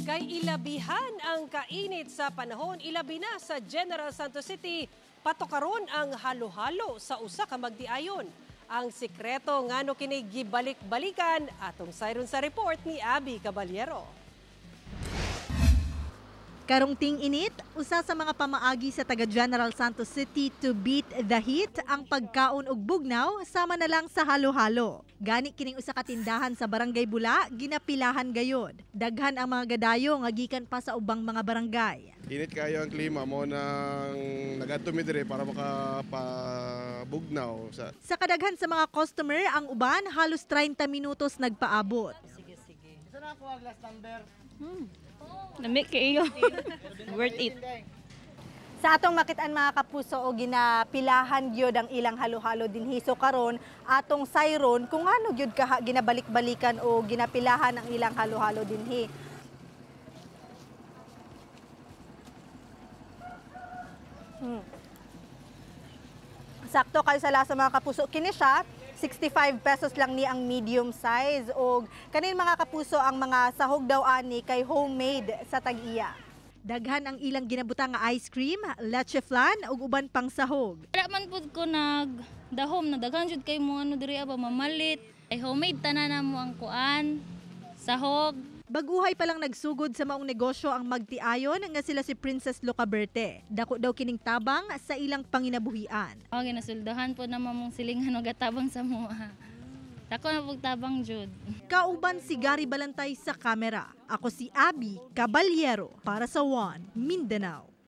Kay ilabihan ang kainit sa panahon, ilabi na sa General Santos City, patokaron ang halo-halo sa usa ka magdiayon. Ang sikreto ngano kini gibalik-balikan atong sayron sa report ni Abby Caballero. Karungting init, usa sa mga pamaagi sa taga General Santos City to beat the heat ang pagkaon og bugnaw sama na lang sa halo-halo. Gani kining usa ka tindahan sa Barangay Bula, ginapilahan gayod. Daghan ang mga gadayo nga gikan pa sa ubang mga barangay. Init kayo ang klima mo nang nagatumi dire para makapabugnaw. Sa kadaghan sa mga customer, ang uban halos 30 minutos nagpaabot. Sige. Isa na ako ang last number. Nami kayo. Worth it. Sa atong makitaan mga kapuso o ginapilahan gyud ang ilang halo-halo dinhi so karon atong sayron kung ano gyud ka ginabalik-balikan o ginapilahan ang ilang halo-halo dinhi. Sakto kayo sa lasa mga kapuso, kini siya 65 pesos lang ni ang medium size og kanin mga kapuso ang mga sahog daw ani kay homemade sa tag-iya. Daghan ang ilang ginabutang nga ice cream, leche flan ug uban pang sahog. Wala man pud ko nagdahom na daghan jud kay mo ano diri aba mamalit. Ay homemade tanan mo ang kuan, sahog. Baguhay pa lang nagsugod sa maong negosyo ang magtiayon nga sila si Princess Locaberte. Dako daw kining tabang sa ilang panginabuhian. Okay, nasuldahan po naman mong silingan o gatabang sa mua. Dako na pug tabang jud. Kauban si Gary Balantay sa kamera. Ako si Abby Caballero para sa One Mindanao.